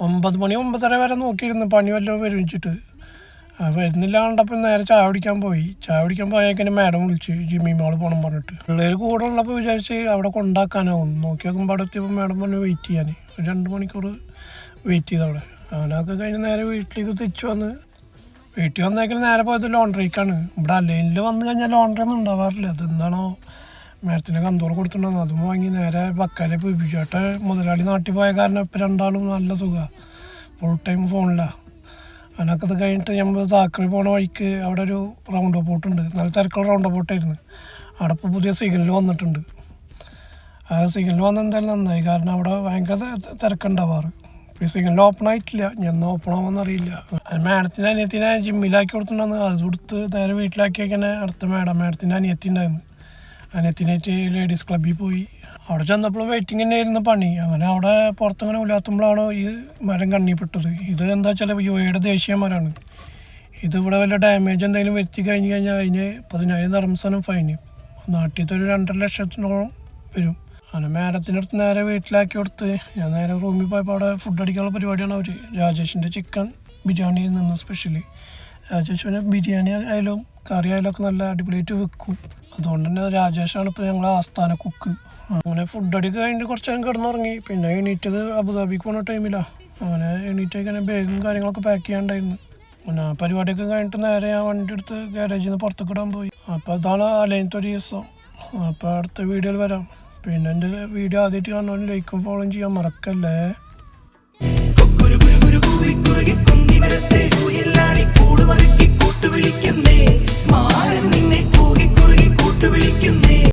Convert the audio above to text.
9 മണി 9:30 വരെ നോക്കിയിരുന്നു പണി വല്ലതും വരുവിച്ചിട്ട്. വരുന്നില്ല കണ്ടപ്പോൾ നേരെ ചായ കുടിക്കാൻ പോയേക്കിന് മാഡം വിളിച്ച് ജിമ്മി മോൾ പോകണം പറഞ്ഞിട്ട്. പിള്ളേർ കൂടെ ഉള്ളപ്പോൾ വിചാരിച്ച് അവിടെ കൊണ്ടാക്കാനാവും. നോക്കി നോക്കുമ്പോൾ അവിടെ എത്തിയപ്പോൾ മാഡം പറഞ്ഞു വെയിറ്റ് ചെയ്യാൻ. ഒരു 2 മണിക്കൂർ വെയിറ്റ് ചെയ്ത് അവിടെ. അങ്ങനെയൊക്കെ കഴിഞ്ഞ് നേരെ വീട്ടിലേക്ക് തിരിച്ചു വന്ന് വീട്ടിൽ വന്നേക്കിന് നേരെ പോയത് ലോണ്ടറിക്കാണ്. ഇവിടെ അലൈനിൽ വന്നു കഴിഞ്ഞാൽ ലോണ്ടറി ഒന്നും ഉണ്ടാവാറില്ല. അതെന്താണോ മാഡത്തിന് കന്തോറ് കൊടുത്തിട്ടുണ്ടെന്ന് അതും വാങ്ങി നേരെ ബക്കാലെ പോയിപ്പിച്ചോട്ടെ. മുതലാളി നാട്ടിൽ പോയ കാരണം ഇപ്പം രണ്ടാളും നല്ല സുഖമാണ്, ഫുൾ ടൈം ഫോണിലാണ്. അതിനൊക്കെ അത് കഴിഞ്ഞിട്ട് നമ്മൾ സാക്കറി പോണ വഴിക്ക് അവിടെ ഒരു റൗണ്ട് ബോട്ടുണ്ട്. നല്ല തിരക്കുള്ള റൗണ്ട് ബോട്ടായിരുന്നു. അവിടെ ഇപ്പോൾ പുതിയ സിഗ്നൽ വന്നിട്ടുണ്ട്. ആ സിഗ്നൽ വന്ന എന്തായാലും നന്നായി, കാരണം അവിടെ ഭയങ്കര തിരക്കുണ്ടാവാറ്. ഇപ്പോൾ ഈ സിഗ്നൽ ഓപ്പൺ ആയിട്ടില്ല, ഞാൻ ഓപ്പൺ ആവുമെന്ന് അറിയില്ല. മാഡത്തിൻ്റെ അനിയത്തിനെ ജിമ്മിലാക്കി കൊടുത്തിട്ടുണ്ടെന്ന് അത് കൊടുത്ത് നേരെ വീട്ടിലാക്കി വയ്ക്കാൻ അടുത്ത മാഡത്തിൻ്റെ അനിയത്തി ഉണ്ടായിരുന്നു. അനിയത്തിനായിട്ട് ലേഡീസ് ക്ലബ്ബിൽ പോയി. അവിടെ ചെന്നപ്പോൾ വെയിറ്റിംഗ് തന്നെയായിരുന്നു പണി. അങ്ങനെ അവിടെ പുറത്തങ്ങനെ ഉലാത്തുമ്പോഴാണ് ഈ മരം കണ്ണിപ്പെട്ടത്. ഇത് എന്താ വെച്ചാൽ UAE ദേശീയ മരമാണ്. ഇതിവിടെ വല്ല ഡാമേജ് എന്തെങ്കിലും വരുത്തി കഴിഞ്ഞ് കഴിഞ്ഞാൽ അതിന് 10,000 ദിർഹംസാണ് ഫൈന്. നാട്ടിലത്തെ ഒരു 2.5 ലക്ഷത്തിനോളം വരും. അങ്ങനെ മാഡത്തിൻ്റെ അടുത്ത് നേരെ വീട്ടിലാക്കി കൊടുത്ത് ഞാൻ നേരെ റൂമിൽ പോയപ്പോൾ അവിടെ ഫുഡ് അടിക്കാനുള്ള പരിപാടിയാണ് അവർ. രാജേഷിൻ്റെ ചിക്കൻ ബിരിയാണി നിന്ന് സ്പെഷ്യലി. രാജേഷിന് ബിരിയാണി ആയാലും കറി ആയാലും ഒക്കെ നല്ല അടിപൊളിയായിട്ട് വെക്കും. അതുകൊണ്ട് തന്നെ രാജേഷാണ് ഇപ്പോൾ ഞങ്ങളെ ആസ്ഥാന കുക്ക്. അങ്ങനെ ഫുഡ് അടിക്ക് കഴിഞ്ഞിട്ട് കുറച്ച് നേരം കിടന്നുറങ്ങി. പിന്നെ എണീറ്റത് അബുദാബിക്ക് പോകുന്ന ടൈമിലാണ്. അങ്ങനെ എണീറ്റേക്കാനെ ബാഗും കാര്യങ്ങളൊക്കെ പാക്ക് ചെയ്യാണ്ടായിരുന്നു. പിന്നെ പരിപാടിയൊക്കെ കഴിഞ്ഞിട്ട് നേരെ ഞാൻ വണ്ടി എടുത്ത് ഗാരേജിൽ നിന്ന് പുറത്തേക്ക് ഇടാൻ പോയി. അപ്പോൾ അതാണ് അലൈനത്തെ ഒരു ദിവസം. അപ്പോൾ അടുത്ത വീഡിയോയിൽ വരാം. പിന്നെ എൻ്റെ വീഡിയോ ആദ്യമായിട്ട് കാണുന്നവർ ലൈക്കും ഫോളോയും ചെയ്യാൻ മറക്കല്ലേ.